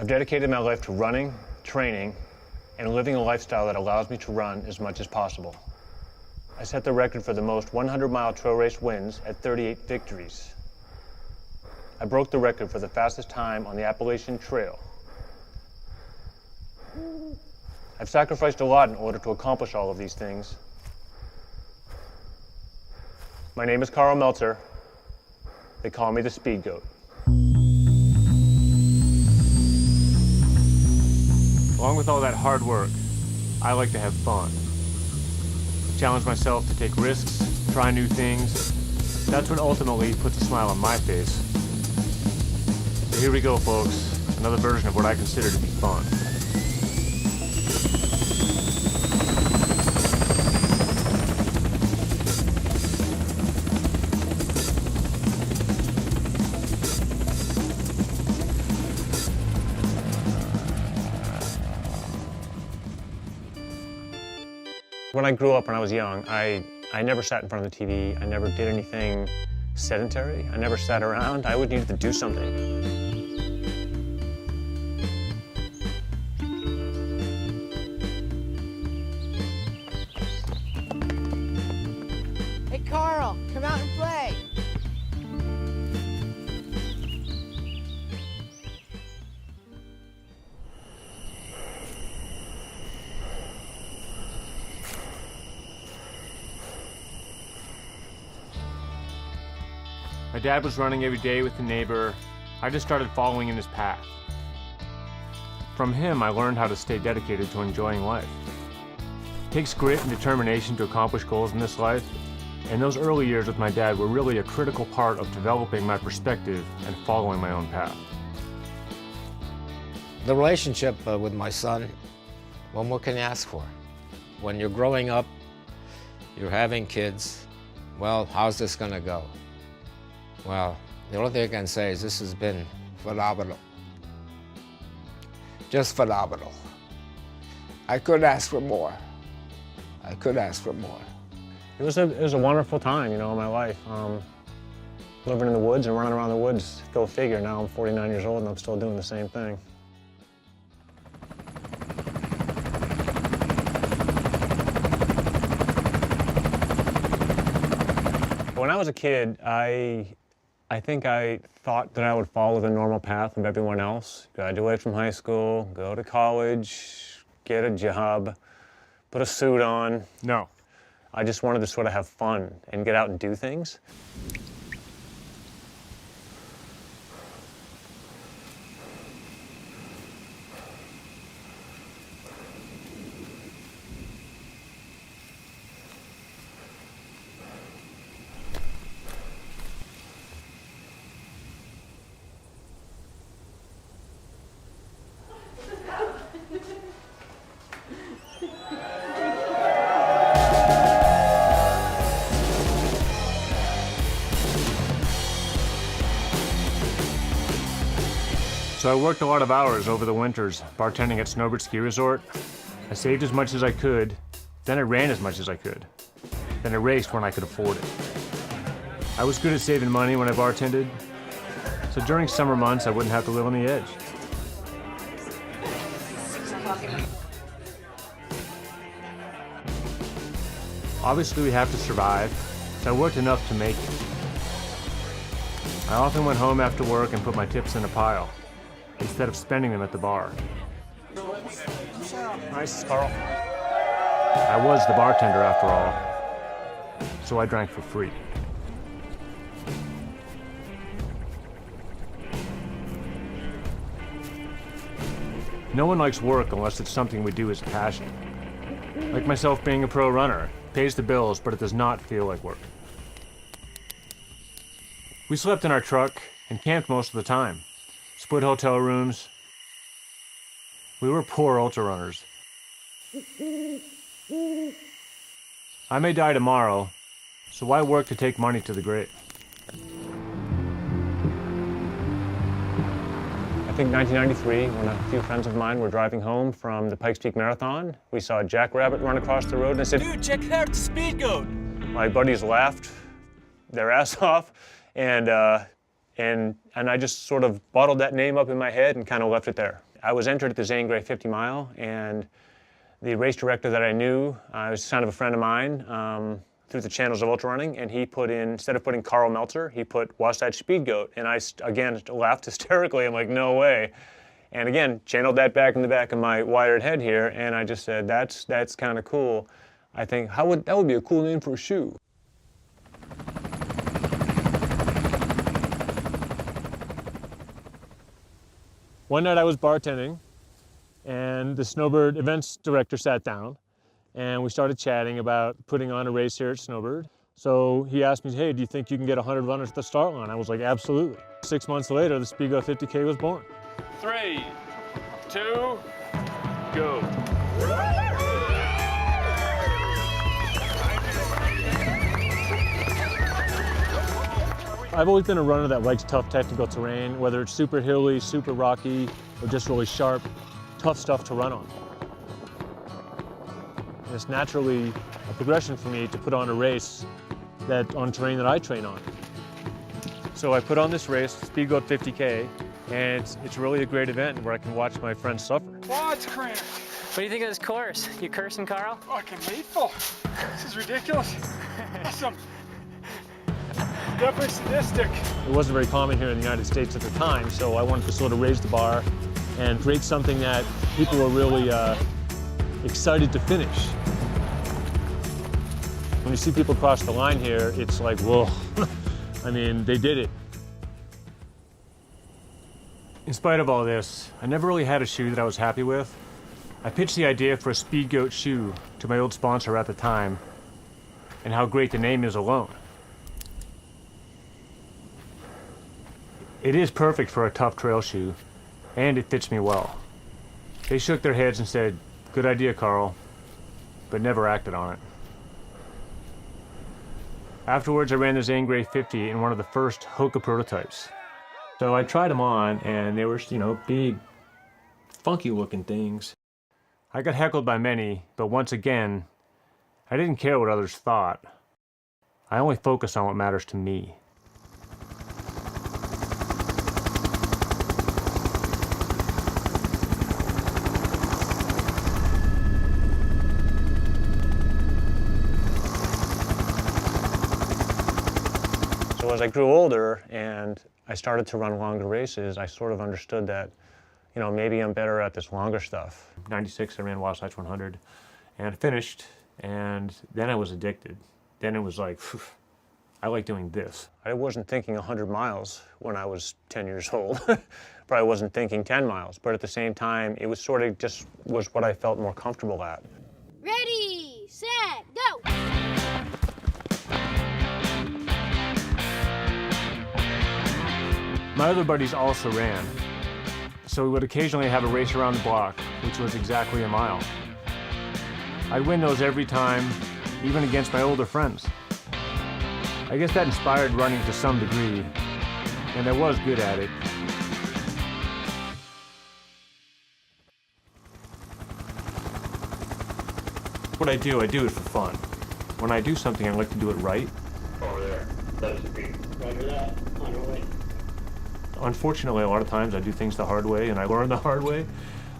I've dedicated my life to running, training, and living a lifestyle that allows me to run as much as possible. I set the record for the most 100-mile trail race wins at 38 victories. I broke the record for the fastest time on the Appalachian Trail. I've sacrificed a lot in order to accomplish all of these things. My name is Carl Meltzer. They call me the Speedgoat. Along with all that hard work, I like to have fun. Challenge myself to take risks, try new things. That's what ultimately puts a smile on my face. So here we go, folks. Another version of what I consider to be fun. When I grew up, when I was young, I never sat in front of the TV. I never did anything sedentary. I never sat around. I always needed to do something. Hey, Carl, come out and play. My dad was running every day with a neighbor. I just started following in his path. From him, I learned how to stay dedicated to enjoying life. It takes grit and determination to accomplish goals in this life, and those early years with my dad were really a critical part of developing my perspective and following my own path. The relationship with my son, what more can you ask for? When you're growing up, you're having kids, well, how's this gonna go? Well, the only thing I can say is this has been phenomenal. Just phenomenal. I couldn't ask for more. I couldn't ask for more. It was a wonderful time, you know, in my life. Living in the woods and running around the woods, go figure. Now I'm 49 years old and I'm still doing the same thing. When I was a kid, I think I thought that I would follow the normal path of everyone else. Graduate from high school, go to college, get a job, put a suit on. No. I just wanted to sort of have fun and get out and do things. So I worked a lot of hours over the winters, bartending at Snowbird Ski Resort. I saved as much as I could, then I ran as much as I could. Then I raced when I could afford it. I was good at saving money when I bartended, so during summer months I wouldn't have to live on the edge. Obviously we have to survive, so I worked enough to make it. I often went home after work and put my tips in a pile, instead of spending them at the bar. Nice, Carl. I was the bartender after all, so I drank for free. No one likes work unless it's something we do as a passion. Like myself being a pro runner, it pays the bills, but it does not feel like work. We slept in our truck and camped most of the time. Split hotel rooms. We were poor ultra runners. I may die tomorrow, so why work to take money to the grave? I think 1993, when a few friends of mine were driving home from the Pikes Peak Marathon, we saw a jackrabbit run across the road and I said, "Dude, check out the Speedgoat!" My buddies laughed their ass off, and I just sort of bottled that name up in my head and kind of left it there. I was entered at the Zane Grey 50 mile, and the race director that I knew was kind of a friend of mine through the channels of ultra running, and he put in, instead of putting Carl Meltzer, he put Wasatch Speedgoat, and I, again, laughed hysterically. I'm like, no way. And again, channeled that back in the back of my wired head here, and I just said, that's kind of cool. I think, that would be a cool name for a shoe. One night I was bartending, and the Snowbird events director sat down, and we started chatting about putting on a race here at Snowbird. So he asked me, hey, do you think you can get 100 runners at the start line? I was like, absolutely. 6 months later, the Speedgoat 50K was born. 3, 2, go. I've always been a runner that likes tough technical terrain, whether it's super hilly, super rocky, or just really sharp, tough stuff to run on. And it's naturally a progression for me to put on a race on terrain that I train on. So I put on this race, Speedgoat 50K, and it's really a great event where I can watch my friends suffer. Quads cramped. What do you think of this course? You cursing, Carl? Fucking hateful. This is ridiculous. Awesome. Definitely sadistic. It wasn't very common here in the United States at the time, so I wanted to sort of raise the bar and create something that people were really excited to finish. When you see people cross the line here, it's like, whoa. I mean, they did it. In spite of all this, I never really had a shoe that I was happy with. I pitched the idea for a Speedgoat shoe to my old sponsor at the time, and how great the name is alone. It is perfect for a tough trail shoe, and it fits me well. They shook their heads and said, good idea, Carl, but never acted on it. Afterwards, I ran the Zane Grey 50 in one of the first HOKA prototypes. So I tried them on, and they were, big, funky-looking things. I got heckled by many, but once again, I didn't care what others thought. I only focus on what matters to me. So as I grew older and I started to run longer races, I sort of understood that, maybe I'm better at this longer stuff. 96, I ran Wasatch 100, and I finished, and then I was addicted. Then it was like, phew, I like doing this. I wasn't thinking 100 miles when I was 10 years old. Probably wasn't thinking 10 miles, but at the same time, it was sort of just was what I felt more comfortable at. Ready, set, go! My other buddies also ran, so we would occasionally have a race around the block, which was exactly a mile. I'd win those every time, even against my older friends. I guess that inspired running to some degree, and I was good at it. What I do it for fun. When I do something, I like to do it right. Over there. That should be right with that. On your way. Unfortunately, a lot of times I do things the hard way, and I learn the hard way.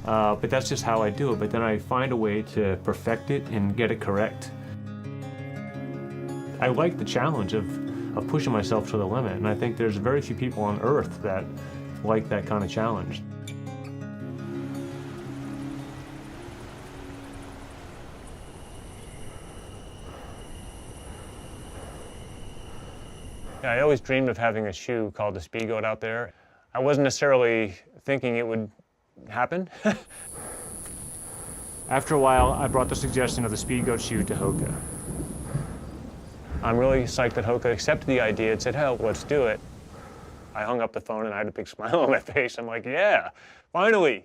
But that's just how I do it. But then I find a way to perfect it and get it correct. I like the challenge of pushing myself to the limit, and I think there's very few people on earth that like that kind of challenge. I always dreamed of having a shoe called the Speedgoat out there. I wasn't necessarily thinking it would happen. After a while, I brought the suggestion of the Speedgoat shoe to HOKA. I'm really psyched that HOKA accepted the idea and said, hell, let's do it. I hung up the phone and I had a big smile on my face. I'm like, yeah, finally.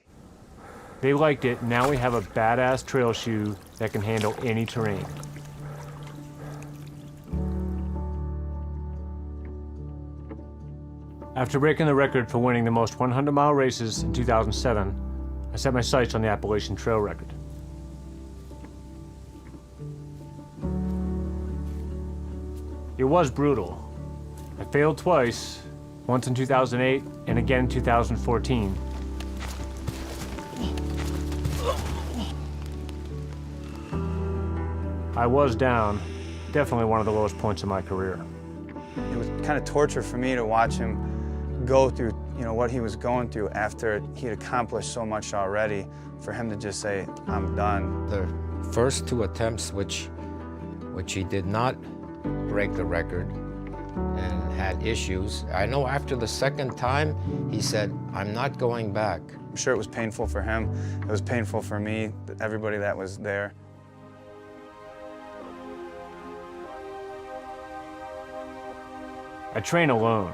They liked it. Now we have a badass trail shoe that can handle any terrain. After breaking the record for winning the most 100-mile races in 2007, I set my sights on the Appalachian Trail record. It was brutal. I failed twice, once in 2008 and again in 2014. I was down, definitely one of the lowest points in my career. It was kind of torture for me to watch him go through, what he was going through after he'd accomplished so much already. For him to just say, I'm done. The first two attempts, which he did not break the record and had issues. I know after the second time, he said, I'm not going back. I'm sure it was painful for him. It was painful for me, everybody that was there. I train alone.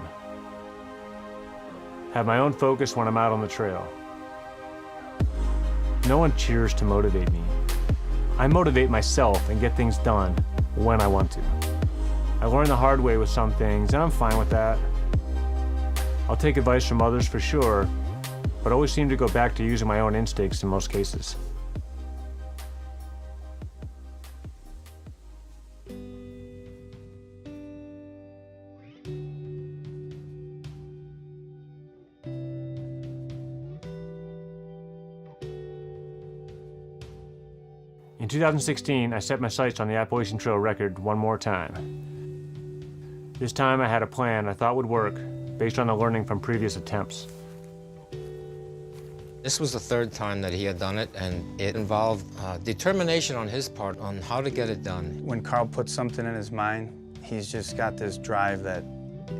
Have my own focus when I'm out on the trail. No one cheers to motivate me. I motivate myself and get things done when I want to. I learned the hard way with some things, and I'm fine with that. I'll take advice from others for sure, but always seem to go back to using my own instincts in most cases. In 2016, I set my sights on the Appalachian Trail record one more time. This time I had a plan I thought would work based on the learning from previous attempts. This was the third time that he had done it, and it involved determination on his part on how to get it done. When Carl puts something in his mind, he's just got this drive that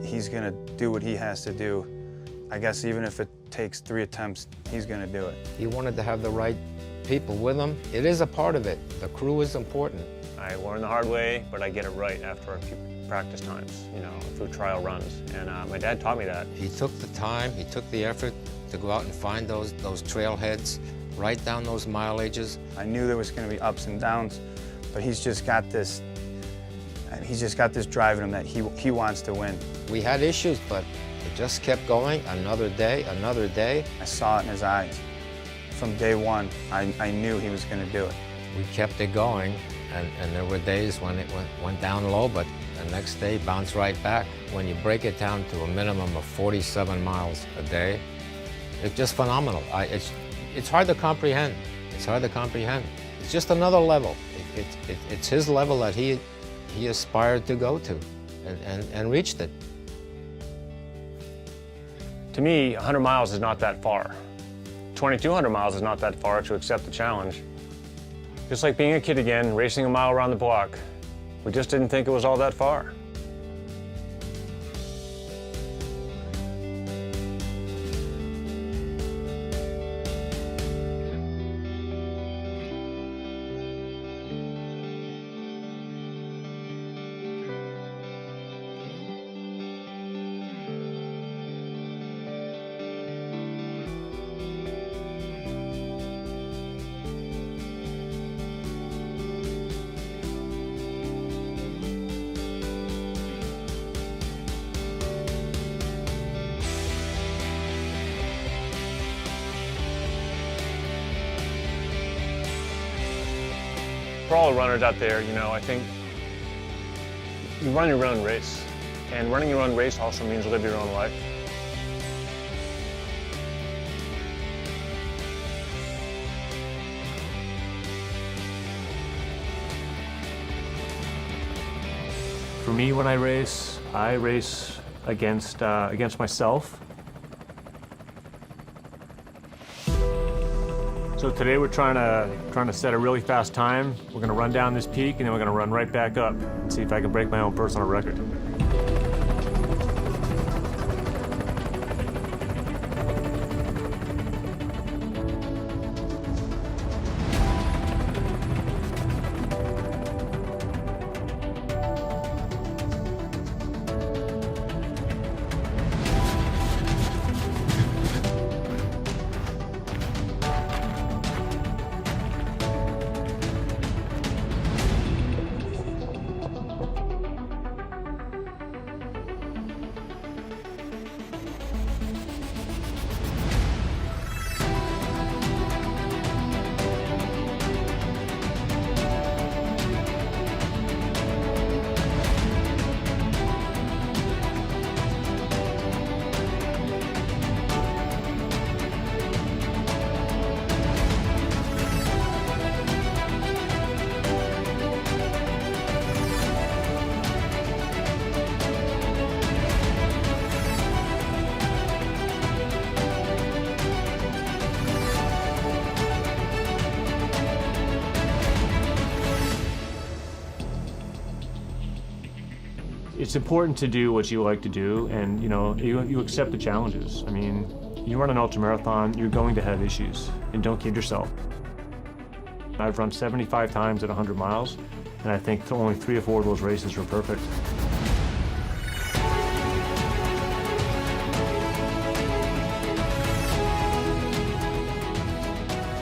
he's gonna do what he has to do. I guess even if it takes 3 attempts, he's gonna do it. He wanted to have the right people with him. It is a part of it. The crew is important. I learned the hard way, but I get it right after a few practice times, through trial runs. And my dad taught me that. He took the time, he took the effort to go out and find those trailheads, write down those mileages. I knew there was gonna be ups and downs, but he's just got this drive in him that he wants to win. We had issues, but it just kept going, another day, another day. I saw it in his eyes. From day one, I knew he was gonna do it. We kept it going, and there were days when it went down low, but the next day bounced right back. When you break it down to a minimum of 47 miles a day, it's just phenomenal. It's hard to comprehend. It's hard to comprehend. It's just another level. It's his level that he aspired to go to and reached it. To me, 100 miles is not that far. 2,200 miles is not that far to accept the challenge. Just like being a kid again, racing a mile around the block. We just didn't think it was all that far. For all the runners out there, I think you run your own race. And running your own race also means live your own life. For me, when I race against myself. So today we're trying to set a really fast time. We're gonna run down this peak and then we're gonna run right back up and see if I can break my own personal record. it's important to do what you like to do, and you accept the challenges. I mean, you run an ultramarathon, you're going to have issues, and don't kid yourself. I've run 75 times at 100 miles, and I think only 3 or 4 of those races were perfect.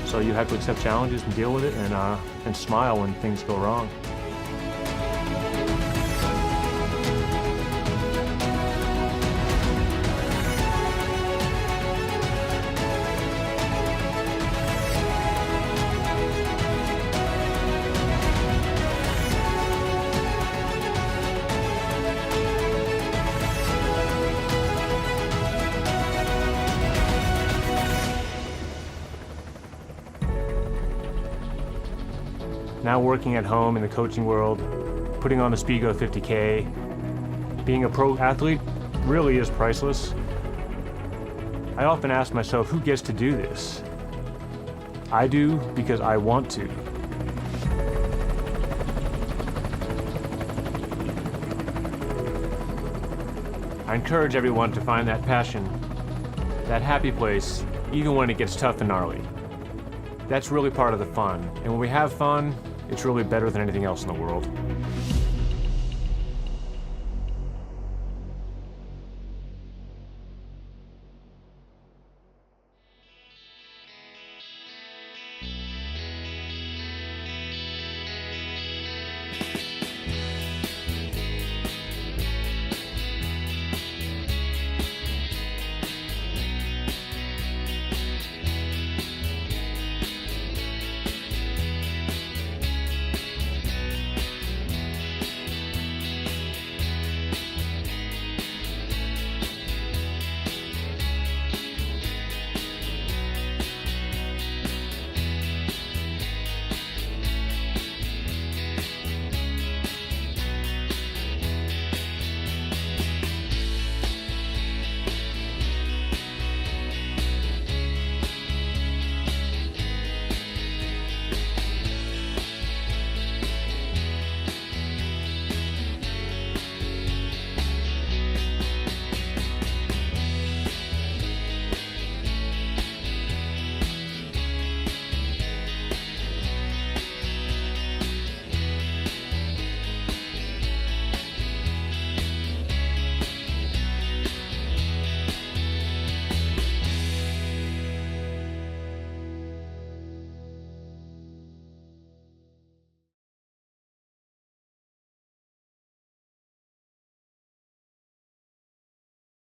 So you have to accept challenges and deal with it, and smile when things go wrong. Now working at home in the coaching world, putting on the Speedgoat 50K, being a pro athlete really is priceless. I often ask myself, who gets to do this? I do because I want to. I encourage everyone to find that passion, that happy place, even when it gets tough and gnarly. That's really part of the fun. And when we have fun, it's really better than anything else in the world.